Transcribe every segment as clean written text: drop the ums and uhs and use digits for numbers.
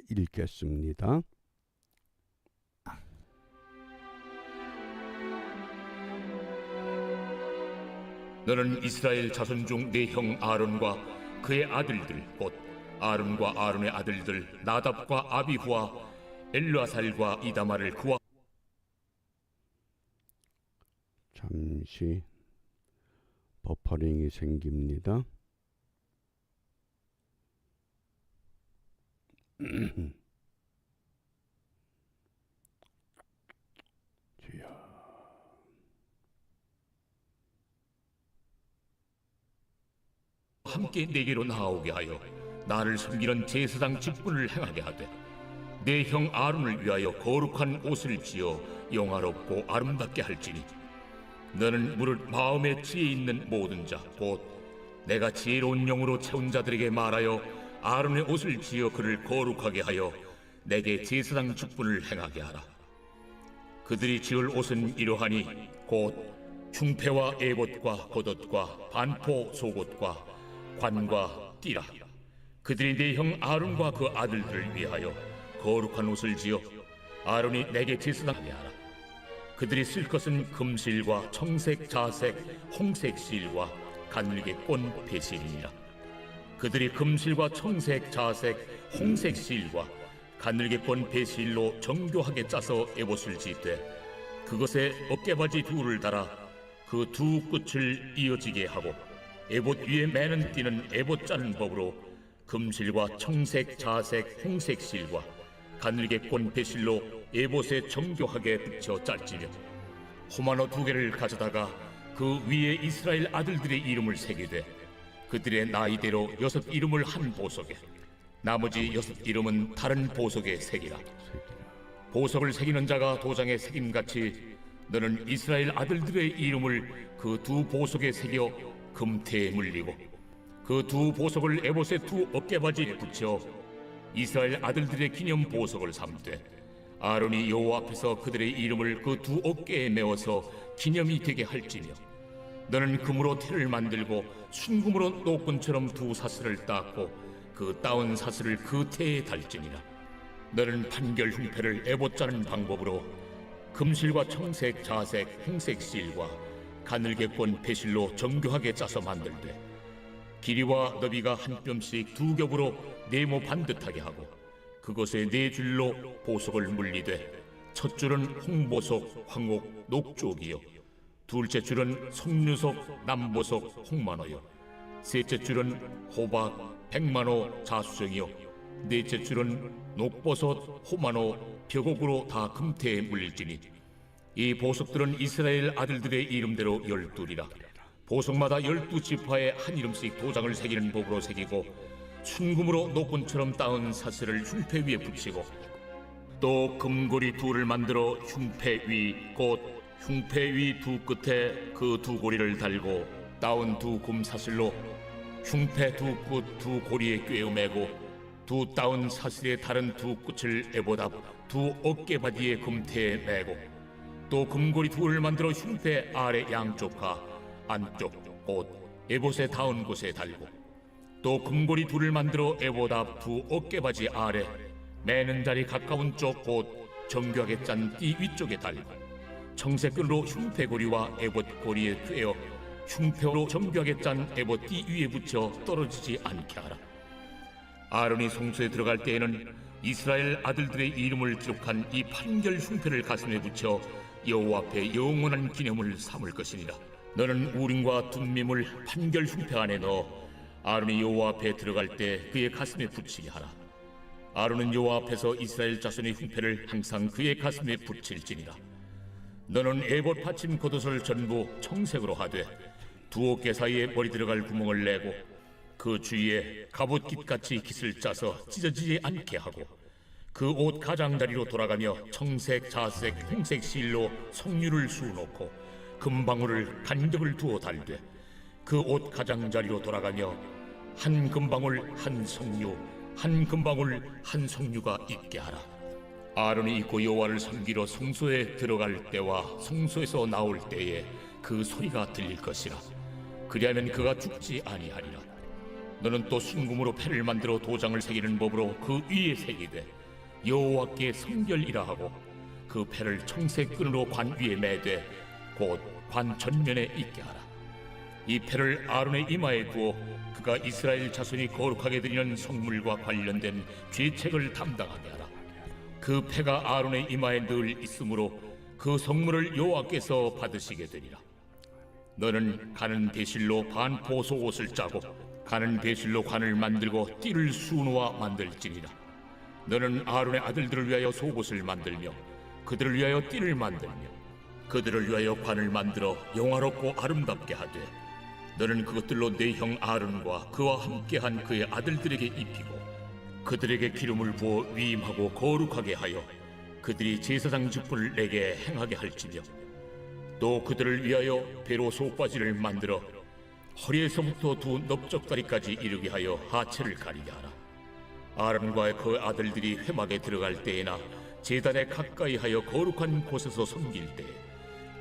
읽겠습니다. 너는 이스라엘 자손 중 네 형 아론과 그의 아들들 곧 아론과 아론의 아들들 나답과 아비후와 엘르아살과 이다마를 그와 잠시 버퍼링이 생깁니다. 함께 내게로 나아오게 하여 나를 섬기는 제사장 직분을 행하게 하되 내 형 아론을 위하여 거룩한 옷을 지어 영화롭고 아름답게 할지니 너는 무릇 마음에 지혜 있는 모든 자 곧 내가 지혜로운 영으로 채운 자들에게 말하여 아론의 옷을 지어 그를 거룩하게 하여 내게 제사장 직분을 행하게 하라. 그들이 지을 옷은 이러하니 곧 흉패와 에봇과 겉옷과 반포 속옷과 관과 띠라. 그들이 내 형 아론과 그 아들들을 위하여 거룩한 옷을 지어 아론이 내게 제사장하게 하라. 그들이 쓸 것은 금실과 청색, 자색, 홍색 실과 가늘게 꼰 배실이니라. 그들이 금실과 청색, 자색, 홍색 실과 가늘게 꼰 배실로 정교하게 짜서 에봇을 짓되 그것에 어깨바지 둘을 달아 그 두 끝을 이어지게 하고 에봇 위에 매는 띠는 에봇 짜는 법으로 금실과 청색, 자색, 홍색 실과 가늘게 꼰 배실로 에봇에 정교하게 붙여 짤지며 호마노 2개를 가져다가 그 위에 이스라엘 아들들의 이름을 새기되 그들의 나이대로 6 이름을 한 보석에 나머지 6 이름은 다른 보석에 새기라. 보석을 새기는 자가 도장에 새김같이 너는 이스라엘 아들들의 이름을 그 두 보석에 새겨 금태에 물리고 그 두 보석을 에봇의 두 어깨바지에 붙여 이스라엘 아들들의 기념 보석을 삼되 아론이 여호와 앞에서 그들의 이름을 그 두 어깨에 메어서 기념이 되게 할지며 너는 금으로 태를 만들고 순금으로 노끈처럼 두 사슬을 닦고 그 따온 사슬을 그 태에 달지니라. 너는 판결 흉패를 에봇 짜는 방법으로 금실과 청색, 자색, 홍색 실과 가늘게 꼰 배실로 정교하게 짜서 만들되 길이와 너비가 한 뼘씩 2겹으로 네모 반듯하게 하고 그것에 4줄로 보석을 물리되 첫 줄은 홍보석, 황옥, 녹쪽이요 둘째 줄은 석류석, 남보석, 홍만호요 셋째 줄은 호박, 백만호, 자수정이요 넷째 줄은 녹버섯, 호만호, 벽옥으로 다 금태에 물릴지니 이 보석들은 이스라엘 아들들의 이름대로 12이라. 보석마다 12지파에 한 이름씩 도장을 새기는 법으로 새기고 순금으로 노끈처럼 따은 사슬을 흉패 위에 붙이고 또 금고리 2를 만들어 흉패 위 곧 흉패 위 두 끝에 그 두 고리를 달고 따온 두 금사슬로 흉패 두 끝 두 고리에 꿰어매고 두 따온 사슬의 다른 두 끝을 에봇 앞 두 어깨바디의 금태에 매고 또 금고리 2를 만들어 흉패 아래 양쪽과 안쪽 곧 에봇에 닿은 곳에 달고 또 금고리 2를 만들어 에봇 앞 두 어깨바지 아래 매는 자리 가까운 쪽 곧 정교하게 짠 띠 위쪽에 달고 청색끈으로 흉패고리와 에봇 고리에 꿰어 흉패로 정교하게 짠 에봇 띠 위에 붙여 떨어지지 않게 하라. 아론이 성소에 들어갈 때에는 이스라엘 아들들의 이름을 기록한 이 판결 흉패를 가슴에 붙여 여호와 앞에 영원한 기념을 삼을 것이니라. 너는 우림과 둠밈을 판결 흉패 안에 넣어 아론이 여호와 앞에 들어갈 때 그의 가슴에 붙이게 하라. 아론은 여호와 앞에서 이스라엘 자손의 흉패를 항상 그의 가슴에 붙일지니라. 너는 에봇 받침 겉옷을 전부 청색으로 하되 두 어깨 사이에 머리 들어갈 구멍을 내고 그 주위에 갑옷깃같이 깃을 짜서 찢어지지 않게 하고 그 옷 가장자리로 돌아가며 청색, 자색, 홍색 실로 석류를 수놓고 금방울을 간격을 두어 달되 그 옷 가장자리로 돌아가며 한 금방울 한 석류 한 금방울 한 석류가 있게 하라. 아론이 입고 여호와를 섬기러 성소에 들어갈 때와 성소에서 나올 때에 그 소리가 들릴 것이라. 그리하면 그가 죽지 아니하리라. 너는 또 순금으로 패를 만들어 도장을 새기는 법으로 그 위에 새기되 여호와께 성결이라 하고 그 패를 청색 끈으로 관 위에 매되 곧 관 전면에 있게 하라. 이 패를 아론의 이마에 두어 그가 이스라엘 자손이 거룩하게 드리는 성물과 관련된 죄책을 담당하게 하라. 그 패가 아론의 이마에 늘 있으므로 그 성물을 여호와께서 받으시게 되리라. 너는 가는 배실로 반포소 옷을 짜고 가는 배실로 관을 만들고 띠를 수놓아 만들지니라. 너는 아론의 아들들을 위하여 속옷을 만들며 그들을 위하여 띠를 만들며 그들을 위하여 관을 만들어 영화롭고 아름답게 하되 너는 그것들로 네 형 아론과 그와 함께한 그의 아들들에게 입히고 그들에게 기름을 부어 위임하고 거룩하게 하여 그들이 제사장 직분을 내게 행하게 할지며 또 그들을 위하여 배로 속바지를 만들어 허리에서부터 두 넓적다리까지 이르게 하여 하체를 가리게 하라. 아론과 그 아들들이 회막에 들어갈 때에나 제단에 가까이 하여 거룩한 곳에서 섬길 때에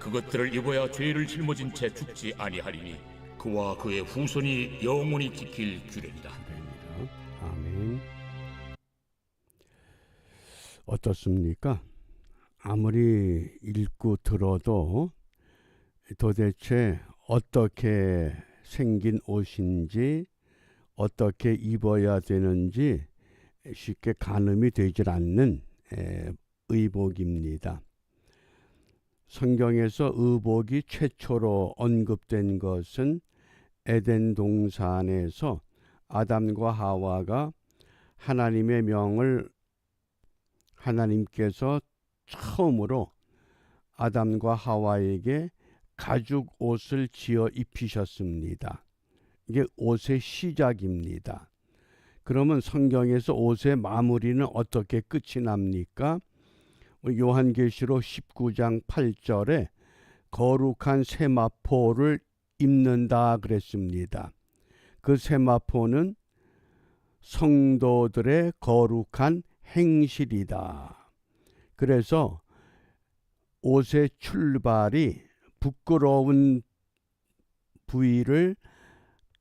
그것들을 입어야 죄를 짊어진 채 죽지 아니하리니 그와 그의 후손이 영원히 지킬 규례니라. 아멘. 어떻습니까? 아무리 읽고 들어도 도대체 어떻게 생긴 옷인지 어떻게 입어야 되는지 쉽게 가늠이 되질 않는 의복입니다. 성경에서 의복이 최초로 언급된 것은 에덴 동산에서 아담과 하와가 하나님의 명을 하나님께서 처음으로 아담과 하와에게 가죽 옷을 지어 입히셨습니다. 이게 옷의 시작입니다. 그러면 성경에서 옷의 마무리는 어떻게 끝이 납니까? 요한계시록 19장 8절에 거룩한 세마포를 입는다 그랬습니다. 그 세마포는 성도들의 거룩한 행실이다. 그래서 옷의 출발이 부끄러운 부위를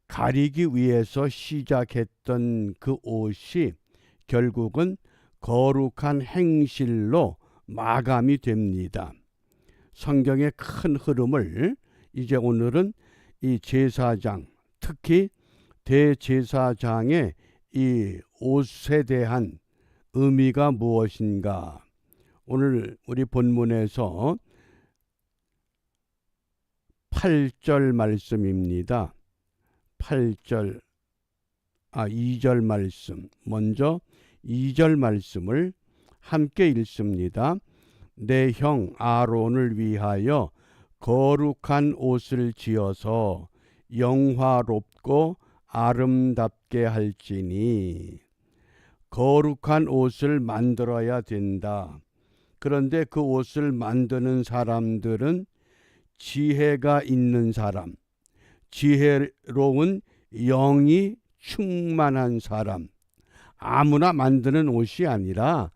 가리기 위해서 시작했던 그 옷이 결국은 거룩한 행실로 마감이 됩니다. 성경의 큰 흐름을 이제 오늘은 이 제사장, 특히 대제사장의 이 옷에 대한 의미가 무엇인가? 오늘 우리 본문에서 8절 말씀입니다. 2절 말씀. 먼저 2절 말씀을 함께 읽습니다. 내 형 아론을 위하여 거룩한 옷을 지어서 영화롭고 아름답게 할지니. 거룩한 옷을 만들어야 된다. 그런데 그 옷을 만드는 사람들은 지혜가 있는 사람, 지혜로운 영이 충만한 사람, 아무나 만드는 옷이 아니라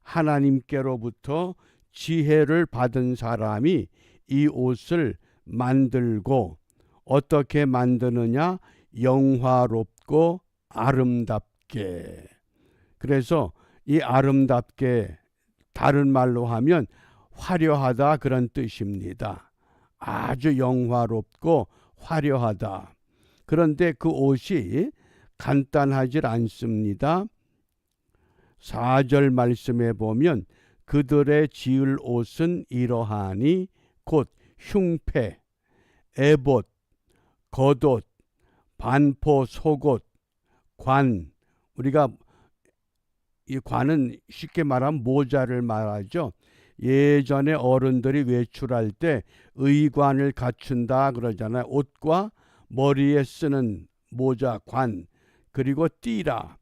하나님께로부터 지혜를 받은 사람이 이 옷을 만들고 어떻게 만드느냐? 영화롭고 아름답게. 그래서 이 아름답게 다른 말로 하면 화려하다 그런 뜻입니다. 아주 영화롭고 화려하다. 그런데 그 옷이 간단하지 않습니다. 4절 말씀에 보면 그들의 지을 옷은 이러하니 곧 흉패, 에봇, 겉옷, 반포 속옷, 관. 우리가 이 관은 쉽게 말하면 모자를 말하죠. 예전에 어른들이 외출할 때 의관을 갖춘다 그러잖아요. 옷과 머리에 쓰는 모자, 관, 그리고 띠라.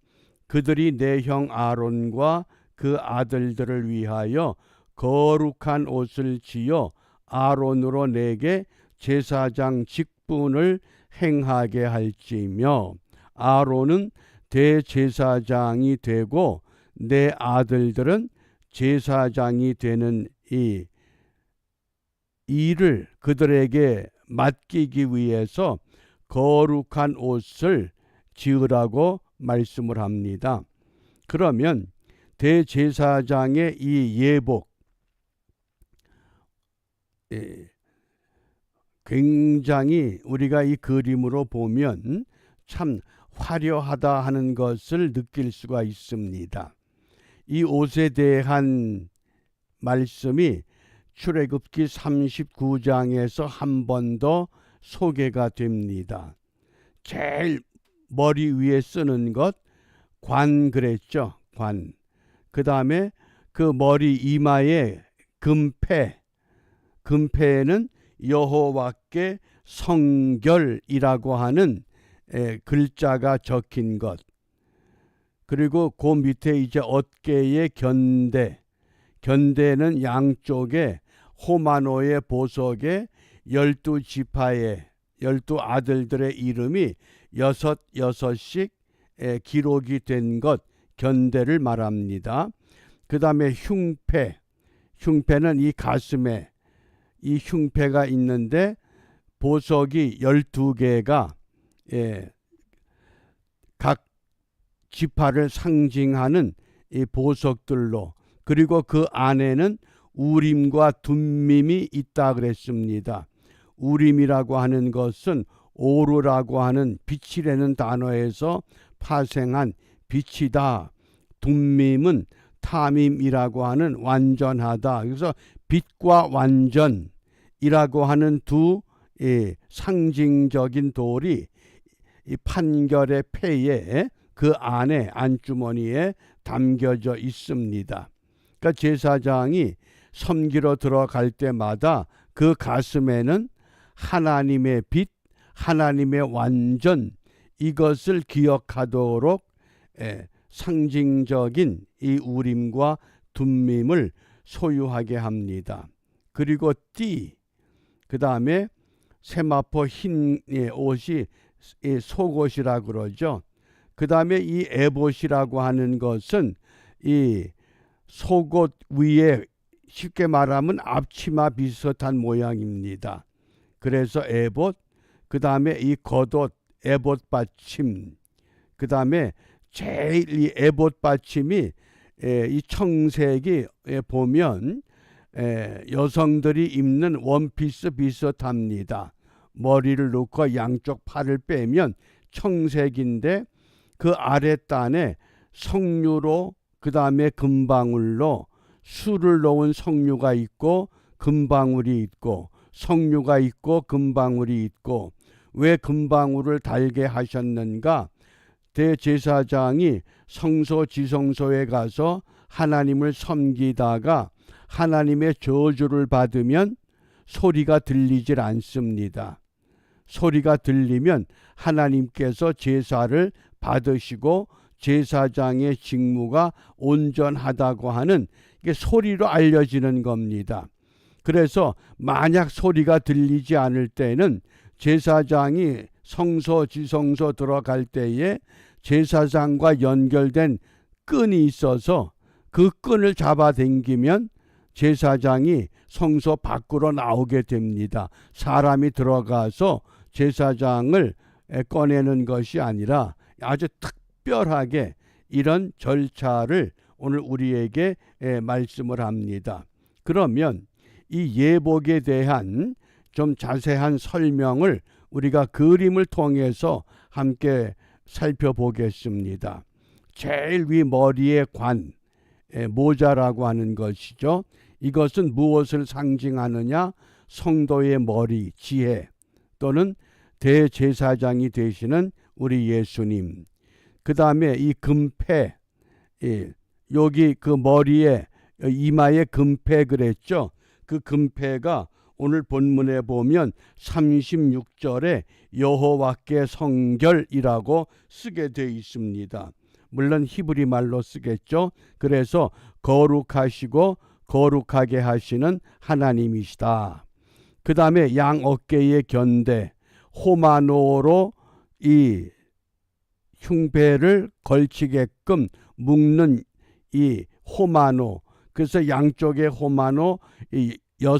그들이 내 형 아론과 그 아들들을 위하여 거룩한 옷을 지어 아론으로 내게 제사장 직분을 행하게 할지며 아론은 대제사장이 되고 내 아들들은 제사장이 되는 이 일을 그들에게 맡기기 위해서 거룩한 옷을 지으라고 말씀을 합니다. 그러면 대제사장의 이 예복, 굉장히 우리가 이 그림으로 보면 참 화려하다 하는 것을 느낄 수가 있습니다. 이 옷에 대한 말씀이 출애굽기 39장에서 한 번 더 소개가 됩니다. 제일 머리 위에 쓰는 것 관 그랬죠. 관. 그 다음에 그 머리 이마에 금패. 금패에는 여호와께 성결이라고 하는 글자가 적힌 것. 그리고 그 밑에 이제 어깨에 견대. 견대는 양쪽에 호마노의 보석에 12지파의 12아들들의 이름이 여섯씩 기록이 된 것, 견대를 말합니다. 그 다음에 흉패. 흉패는 이 가슴에 이 흉패가 있는데 보석이 12개가 각 지파를 상징하는 이 보석들로, 그리고 그 안에는 우림과 둠밈이 있다 그랬습니다. 우림이라고 하는 것은 오르라고 하는 빛이라는 단어에서 파생한 빛이다. 둠밈은 타밈이라고 하는 완전하다. 그래서 빛과 완전이라고 하는 두 상징적인 돌이 이 판결의 패에 그 안에 안주머니에 담겨져 있습니다. 그러니까 제사장이 섬기러 들어갈 때마다 그 가슴에는 하나님의 빛, 하나님의 완전, 이것을 기억하도록 상징적인 이 우림과 둠밈을 소유하게 합니다. 그리고 띠, 그 다음에 세마포 흰 옷이 속옷이라 그러죠. 그 다음에 이 에봇이라고 하는 것은 이 속옷 위에 쉽게 말하면 앞치마 비슷한 모양입니다. 그래서 에봇, 그 다음에 이 겉옷, 에봇 받침, 그 다음에 제일 이 에봇 받침이 이 청색이 보면 여성들이 입는 원피스 비슷합니다. 머리를 놓고 양쪽 팔을 빼면 청색인데 그 아랫단에 석류로, 그 다음에 금방울로 술을 넣은 석류가 있고 금방울이 있고 석류가 있고 금방울이 있고, 왜 금방울을 달게 하셨는가? 대제사장이 성소 지성소에 가서 하나님을 섬기다가 하나님의 저주를 받으면 소리가 들리질 않습니다. 소리가 들리면 하나님께서 제사를 받으시고 제사장의 직무가 온전하다고 하는, 이게 소리로 알려지는 겁니다. 그래서 만약 소리가 들리지 않을 때는 제사장이 성소 지성소 들어갈 때에 제사장과 연결된 끈이 있어서 그 끈을 잡아당기면 제사장이 성소 밖으로 나오게 됩니다. 사람이 들어가서 제사장을 꺼내는 것이 아니라 아주 특별하게 이런 절차를 오늘 우리에게 말씀을 합니다. 그러면 이 예복에 대한 좀 자세한 설명을 우리가 그림을 통해서 함께 살펴보겠습니다. 제일 위 머리에 관, 모자라고 하는 것이죠. 이것은 무엇을 상징하느냐? 성도의 머리, 지혜, 또는 대제사장이 되시는 우리 예수님. 그 다음에 이 금패, 여기 그 머리에 이마에 금패 그랬죠. 그 금패가 오늘 본문에 보면 36절에 여호와께 성결이라고 쓰게 되어 있습니다. 물론 히브리 말로 쓰겠죠. 그래서 거룩하시고 거룩하게 하시는 하나님이시다. 그 다음에 양 어깨에 견대, 호마노로 이 흉배를 걸치게끔 묶는 이 호마노, 그래서 양쪽에 호마노 이 6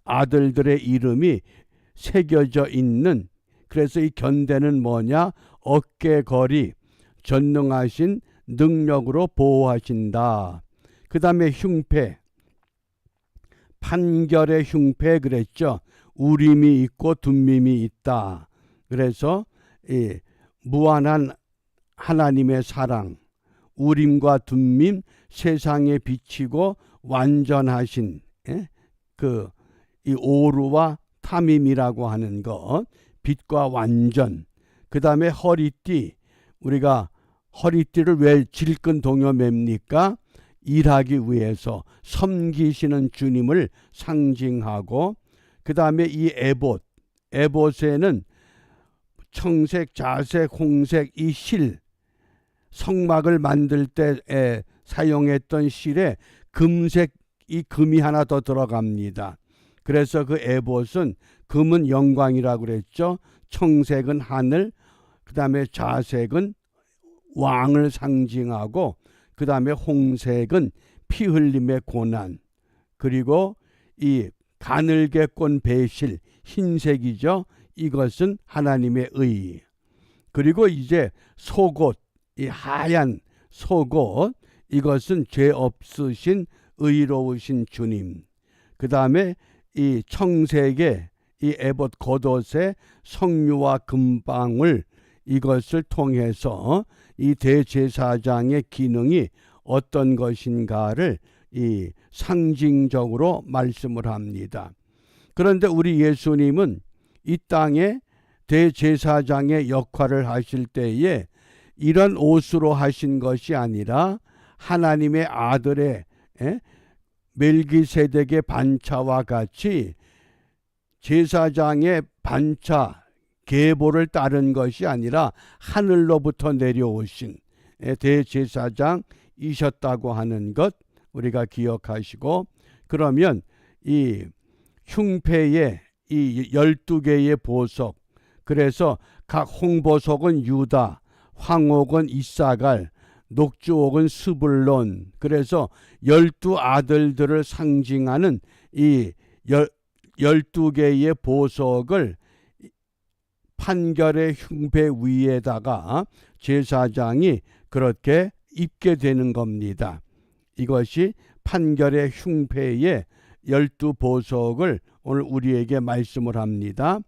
아들들의 이름이 새겨져 있는, 그래서 이 견대는 뭐냐? 어깨걸이 전능하신 능력으로 보호하신다. 그 다음에 흉패, 판결의 흉패 그랬죠. 우림이 있고 둠밈이 있다. 그래서 이 무한한 하나님의 사랑, 우림과 둠밈, 세상에 비치고 완전하신 이 오루와 탐임이라고 하는 것, 빛과 완전. 그 다음에 허리띠, 우리가 허리띠를 왜 질끈 동여맵니까? 일하기 위해서 섬기시는 주님을 상징하고, 그 다음에 이 에봇, 에봇에는 청색, 자색, 홍색 이 실, 성막을 만들 때 사용했던 실에 금색 이 금이 하나 더 들어갑니다. 그래서 그 에봇은 금은 영광이라고 그랬죠. 청색은 하늘, 그 다음에 자색은 왕을 상징하고, 그 다음에 홍색은 피 흘림의 고난, 그리고 이 가늘게 꼰 배실, 흰색이죠. 이것은 하나님의 의. 그리고 이제 속옷, 이 하얀 속옷, 이것은 죄 없으신 의로우신 주님. 그 다음에 이 청색의 이 에봇 겉옷의 석류와 금방울, 이것을 통해서 이 대제사장의 기능이 어떤 것인가를 이 상징적으로 말씀을 합니다. 그런데 우리 예수님은 이 땅에 대제사장의 역할을 하실 때에 이런 옷으로 하신 것이 아니라 하나님의 아들의 멜기세덱의 반차와 같이 제사장의 반차 계보를 따른 것이 아니라 하늘로부터 내려오신 대제사장이셨다고 하는 것 우리가 기억하시고, 그러면 이 흉패의 이 12개의 보석, 그래서 각 홍보석은 유다, 황옥은 이사갈, 녹주옥은 스불론, 그래서 12아들들을 상징하는 이 12개의 보석을 판결의 흉패 위에다가 제사장이 그렇게 입게 되는 겁니다. 이것이 판결의 흉패의 12보석을 오늘 우리에게 말씀을 합니다.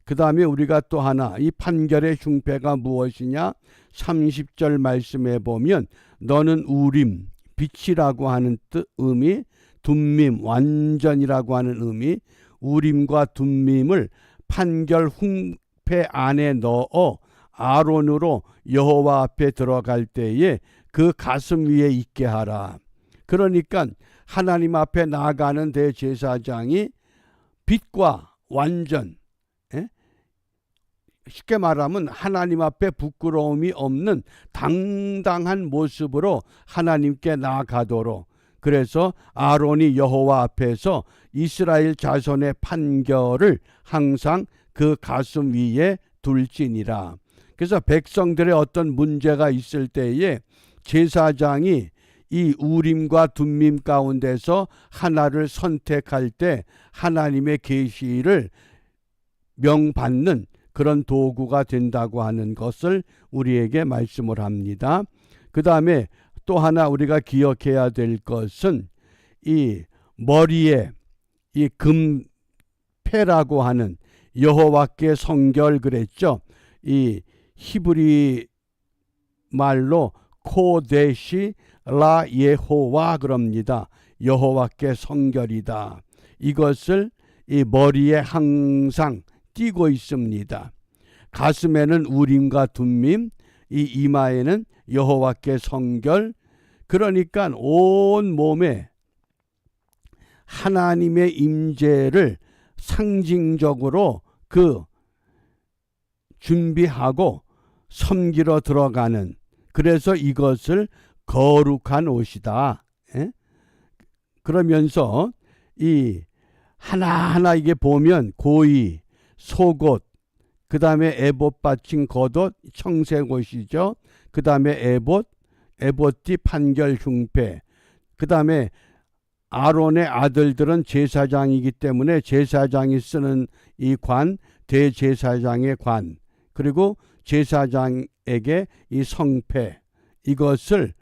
그 다음에 우리가 또 하나, 이 판결의 흉패가 무엇이냐? 30절 말씀에 보면 너는 우림, 빛이라고 하는 의미, 둠밈, 완전이라고 하는 의미, 우림과 둠밈을 판결 흉패 안에 넣어 아론으로 여호와 앞에 들어갈 때에 그 가슴 위에 있게 하라. 그러니까 하나님 앞에 나아가는 대제사장이 빛과 완전, 쉽게 말하면 하나님 앞에 부끄러움이 없는 당당한 모습으로 하나님께 나아가도록, 그래서 아론이 여호와 앞에서 이스라엘 자손의 판결을 항상 그 가슴 위에 둘지니라. 그래서 백성들의 어떤 문제가 있을 때에 제사장이 이 우림과 둠밈 가운데서 하나를 선택할 때 하나님의 계시를 명받는 그런 도구가 된다고 하는 것을 우리에게 말씀을 합니다. 그 다음에 또 하나 우리가 기억해야 될 것은 이 머리에 이 금패라고 하는 여호와께 성결 그랬죠. 이 히브리 말로 코데시 라 예호와 그럽니다. 여호와께 성결이다. 이것을 이 머리에 항상 띄고 있습니다. 가슴에는 우림과 둠밈, 이 이마에는 여호와께 성결. 그러니까 온 몸에 하나님의 임재를 상징적으로 그 준비하고 섬기러 들어가는, 그래서 이것을 거룩한 옷이다. 그러면서 이 하나하나 이게 보면 고이, 속옷, 그 다음에 에봇 받친 겉옷, 청색 옷이죠. 그 다음에 에봇띠 판결 흉패. 그 다음에 아론의 아들들은 제사장이기 때문에 제사장이 쓰는 이 관, 대제사장의 관. 그리고 제사장에게 이 성패 이것을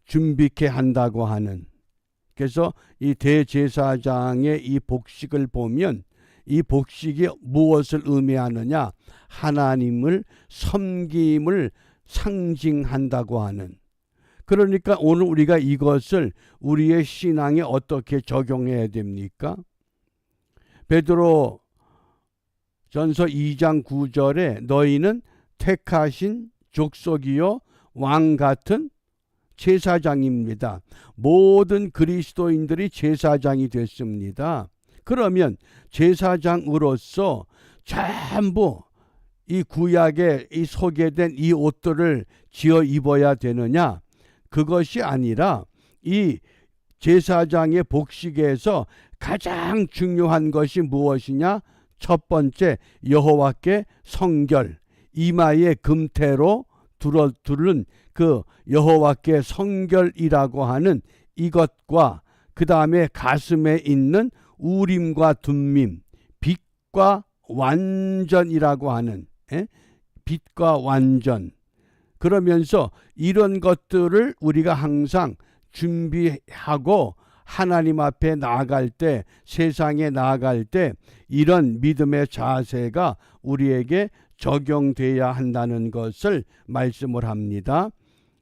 준비케 한다고 하는, 그래서 이 대제사장의 이 복식을 보면 이 복식이 무엇을 의미하느냐, 하나님을 섬김을 상징한다고 하는. 그러니까 오늘 우리가 이것을 우리의 신앙에 어떻게 적용해야 됩니까? 베드로 전서 2장 9절에 너희는 택하신 족속이요 왕 같은 제사장입니다. 모든 그리스도인들이 제사장이 됐습니다. 그러면 제사장으로서 전부 이 구약에 이 소개된 이 옷들을 지어 입어야 되느냐? 그것이 아니라 이 제사장의 복식에서 가장 중요한 것이 무엇이냐? 첫 번째, 여호와께 성결, 이마에 금태로 두른 그 여호와께 성결이라고 하는 이것과 그 다음에 가슴에 있는 우림과 둠밈, 빛과 완전이라고 하는, 빛과 완전. 그러면서 이런 것들을 우리가 항상 준비하고 하나님 앞에 나아갈 때, 세상에 나아갈 때 이런 믿음의 자세가 우리에게 적용돼야 한다는 것을 말씀을 합니다.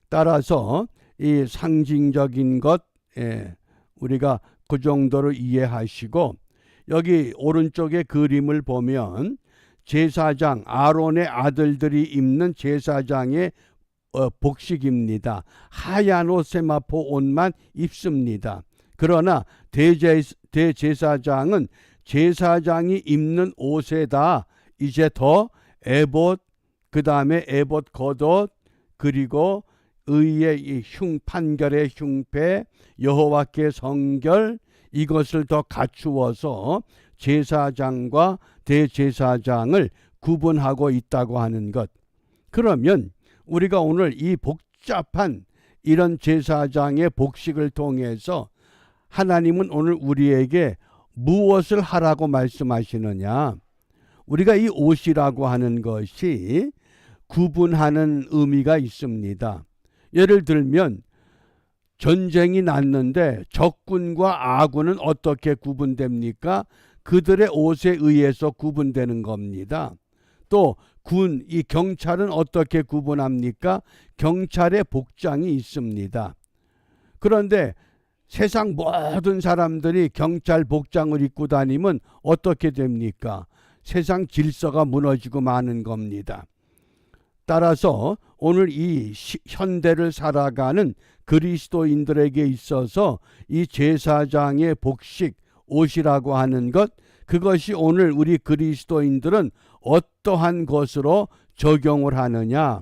따라서 이 상징적인 것 우리가 그 정도로 이해하시고, 여기 오른쪽에 그림을 보면 제사장 아론의 아들들이 입는 제사장의 복식입니다. 하얀 옷, 세마포 옷만 입습니다. 그러나 대제사장은 제사장이 입는 옷에다 이제 더 에봇, 그 다음에 에봇 겉옷, 그리고 의의 이 판결의 흉패, 여호와께 성결, 이것을 더 갖추어서 제사장과 대제사장을 구분하고 있다고 하는 것. 그러면 우리가 오늘 이 복잡한 이런 제사장의 복식을 통해서 하나님은 오늘 우리에게 무엇을 하라고 말씀하시느냐? 우리가 이 옷이라고 하는 것이 구분하는 의미가 있습니다. 예를 들면 전쟁이 났는데 적군과 아군은 어떻게 구분됩니까? 그들의 옷에 의해서 구분되는 겁니다. 또 이 경찰은 어떻게 구분합니까? 경찰의 복장이 있습니다. 그런데 세상 모든 사람들이 경찰 복장을 입고 다니면 어떻게 됩니까? 세상 질서가 무너지고 마는 겁니다. 따라서 오늘 이 현대를 살아가는 그리스도인들에게 있어서 이 제사장의 복식, 옷이라고 하는 것, 그것이 오늘 우리 그리스도인들은 어떠한 것으로 적용을 하느냐?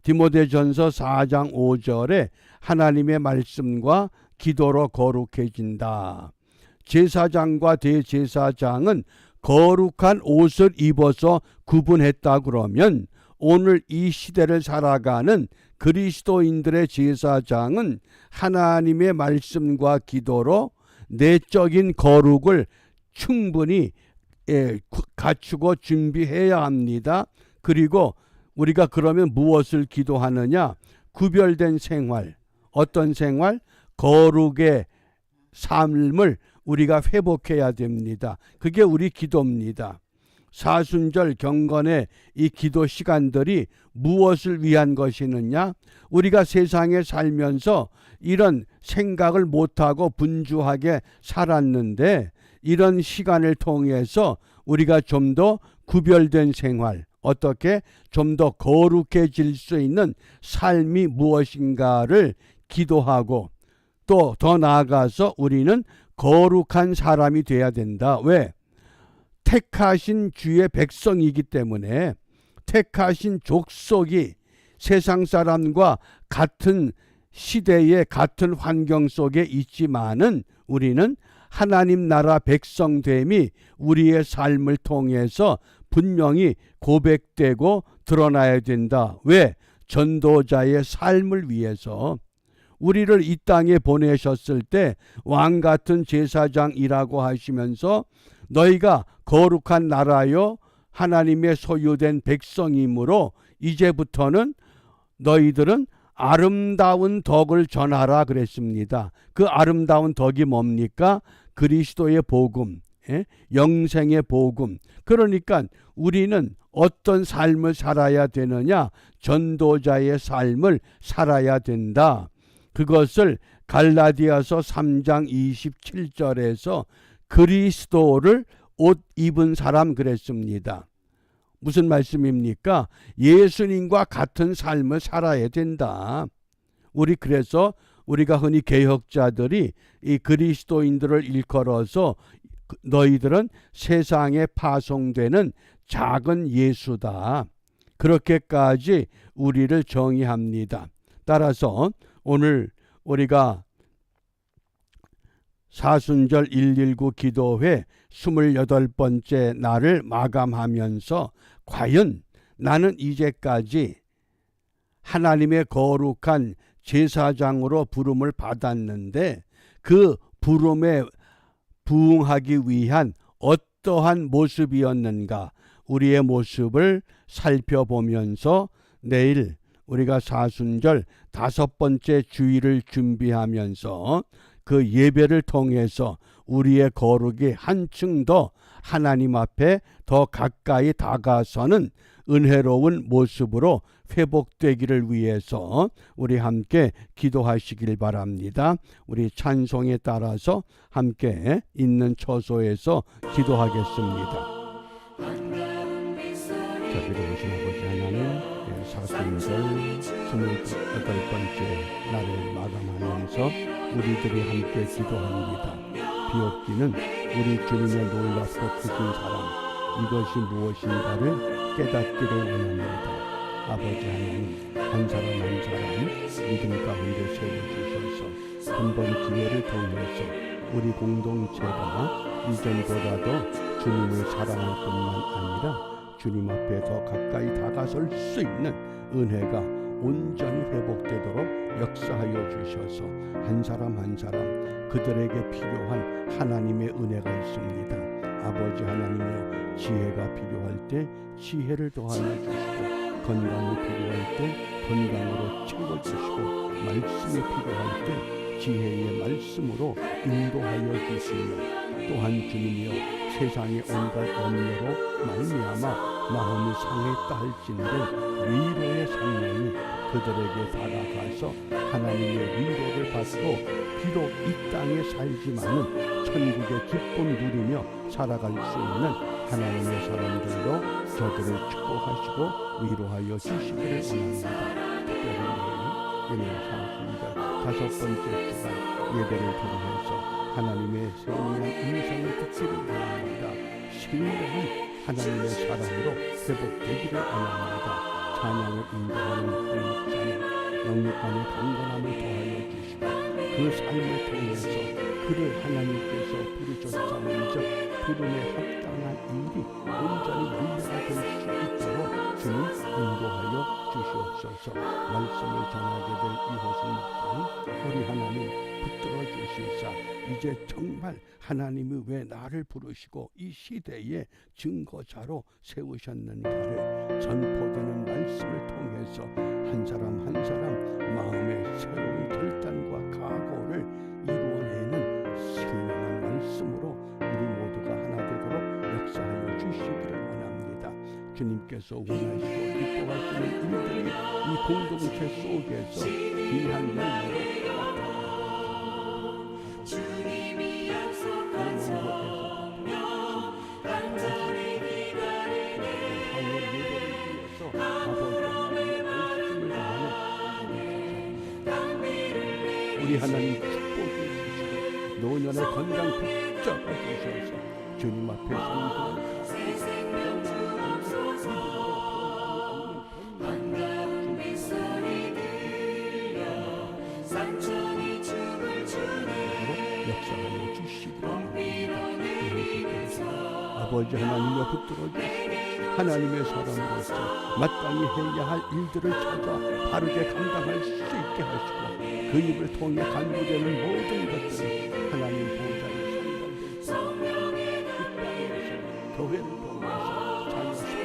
디모데전서 4장 5절에 하나님의 말씀과 기도로 거룩해진다. 제사장과 대제사장은 거룩한 옷을 입어서 구분했다 그러면 오늘 이 시대를 살아가는 그리스도인들의 제사장은 하나님의 말씀과 기도로 내적인 거룩을 충분히 갖추고 준비해야 합니다. 그리고 우리가 그러면 무엇을 기도하느냐? 구별된 생활, 어떤 생활? 거룩의 삶을 우리가 회복해야 됩니다. 그게 우리 기도입니다. 사순절 경건의 이 기도 시간들이 무엇을 위한 것이느냐? 우리가 세상에 살면서 이런 생각을 못하고 분주하게 살았는데 이런 시간을 통해서 우리가 좀 더 구별된 생활, 어떻게 좀 더 거룩해질 수 있는 삶이 무엇인가를 기도하고 또 더 나아가서 우리는 거룩한 사람이 돼야 된다. 왜? 택하신 주의 백성이기 때문에, 택하신 족속이 세상 사람과 같은 시대에 같은 환경 속에 있지만은 우리는 하나님 나라 백성됨이 우리의 삶을 통해서 분명히 고백되고 드러나야 된다. 왜? 전도자의 삶을 위해서. 우리를 이 땅에 보내셨을 때 왕 같은 제사장이라고 하시면서 너희가 거룩한 나라요 하나님의 소유된 백성이므로 이제부터는 너희들은 아름다운 덕을 전하라 그랬습니다. 그 아름다운 덕이 뭡니까? 그리스도의 복음, 영생의 복음. 그러니까 우리는 어떤 삶을 살아야 되느냐? 전도자의 삶을 살아야 된다. 그것을 갈라디아서 3장 27절에서 그리스도를 옷 입은 사람 그랬습니다. 무슨 말씀입니까? 예수님과 같은 삶을 살아야 된다. 그래서 우리가 흔히 개혁자들이 이 그리스도인들을 일컬어서 너희들은 세상에 파송되는 작은 예수다. 그렇게까지 우리를 정의합니다. 따라서 오늘 우리가 사순절 119 기도회 28번째 날을 마감하면서 과연 나는 이제까지 하나님의 거룩한 제사장으로 부름을 받았는데 그 부름에 부응하기 위한 어떠한 모습이었는가? 우리의 모습을 살펴보면서 내일 우리가 사순절 5번째 주일을 준비하면서 그 예배를 통해서 우리의 거룩이 한층 더 하나님 앞에 더 가까이 다가서는 은혜로운 모습으로 회복되기를 위해서 우리 함께 기도하시길 바랍니다. 우리 찬송에 따라서 함께 있는 처소에서 기도하겠습니다. 자비로우신 아버지 하나님, 사순절 28번째 날을 마감하면서 우리들이 함께 기도합니다. 비옵기는 우리 주님의 놀랍고 크신 사랑, 이것이 무엇인가를 깨닫기를 원합니다. 아버지 하나님, 한 사람 한 사람 믿음 가운데 세워주셔서 한 번 기회를 통해서 우리 공동체가 이전보다도 주님을 사랑할 뿐만 아니라 주님 앞에 더 가까이 다가설 수 있는 은혜가 온전히 회복되도록 역사하여 주셔서 한 사람 한 사람 그들에게 필요한 하나님의 은혜가 있습니다. 아버지 하나님이여, 지혜가 필요할 때 지혜를 더하여 주시고, 건강이 필요할 때 건강으로 채워주시고, 말씀이 필요할 때 지혜의 말씀으로 인도하여 주시며, 또한 주님이여, 세상의 온갖 염려로 말미암아 마음이 상했다 할진대 위로의 성령이 그들에게 다가가서 하나님의 위로를 받고 비록 이 땅에 살지만은 천국의 기쁨 누리며 살아갈 수 있는 하나님의 사람들로 저들을 축복하시고 위로하여 주시기를 원합니다. 특별히 내일 사순절 5번째 주간 예배를 통해서 하나님의 세미한 음성을 듣기를 원합니다. 신령한 하나님의 사랑으로 회복되기를 원합니다. 찬양을 인도하는 목사님, 영육 안에 강건함을 더하여 주시고 그 삶을 통해서 그를 하나님께서 부르셨사온즉 부름에 합당한 일이 온전히 문제가 될 수 있도록 주님 인도하여 주시옵소서. 말씀을 전하게 될 이호승 목사님, 우리 하나님 붙들어 주시사 이제 정말 하나님이 왜 나를 부르시고 이 시대에 증거자로 세우셨는가를 전포되는 말씀을 통해서 한 사람 한 사람 마음의 새로운 결단과 각오를 이루어내는 신령한 말씀으로 우리 모두가 하나 되도록 역사하여 주시기를 원합니다. 주님께서 원하시고 기뻐하시는 일들이 이 공동체 속에서 귀한 열매로 주님이 약속한 단전에 기다리네. 우리 하나님 축복해 주시고 노년의 건강 붙잡아 주셔서 주님 앞에 성도한 역사하여 주시기를 아버지 하나님을 붙들어 주시고 하나님의 사람으로서 마땅히 해야 할 일들을 찾아 바르게 감당할 수 있게 하시고 그 입을 통해 간구되는 모든 것들이 하나님 보좌에 상달될 수 있게 이 땅에서 교회를 통해서 자녀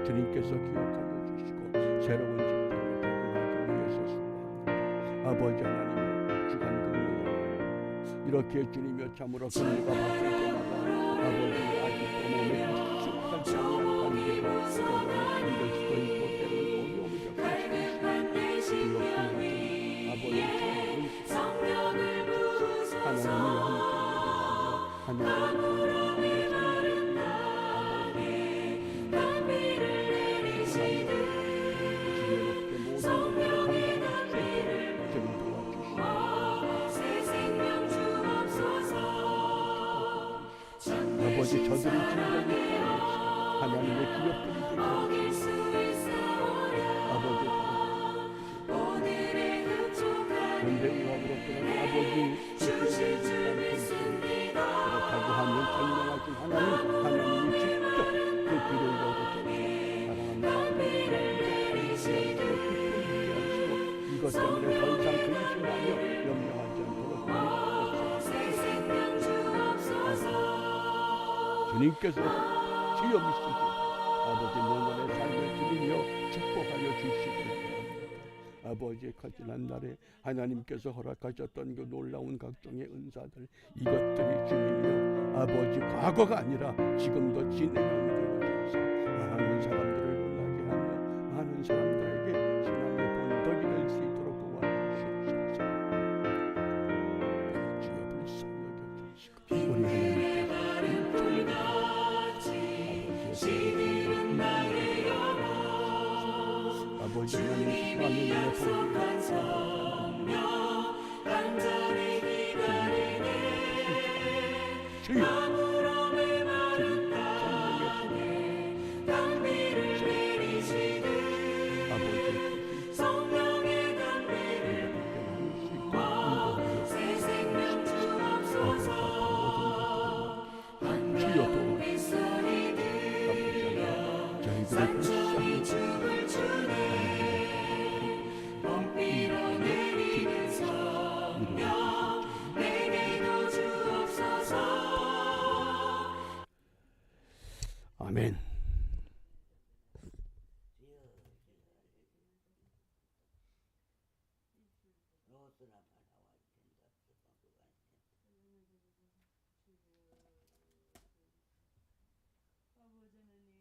주님께서 기억하여 주시고 새로운 직장에 적응하기 위해서 수고합니다. 아버지 하나님의 주간 근무야 이렇게 주님여 참으로 근무가 바뀔 때마다 아버지 아직도 몸에 익숙하지 않은 관계가 때로는 힘들 수도 있고 때로는 어려움이 겪을 수도 있습니다. 아버지 하나님이 함께 예배하며 지혜롭게 모든 것을 감당할 수 있도록 주님 도와주시고 아버지 저들이 진정히 하나님의 기업들이 되게 아버지 근데 의학으로 그런 아버지 그렇다고 하면 전능하신 하나님이 직접 그 길을 열어주셔서 사랑하는 아버지가 이것 때문에 더 이상 근심하며 염려하지 않도록 주님께서 주여 믿으시고 아버지 영원의 삶을 드리며 축복하여 주시길 바랍니다. 아버지의 거짓한 날에 하나님께서 허락하셨던 그 놀라운 각종의 은사들 이것들이 주님이여 아버지 과거가 아니라 지금도 진행형이 되어주셔서 많은 사람들을 놀라게 하며 많은 사람들에게 신앙의 본덕이 될 수 있도록 도와주시옵소서. 주여 불쌍히 여겨주시고 우리 하나님께서 아버지 하나님 하나님의 주여 아멘. 로스나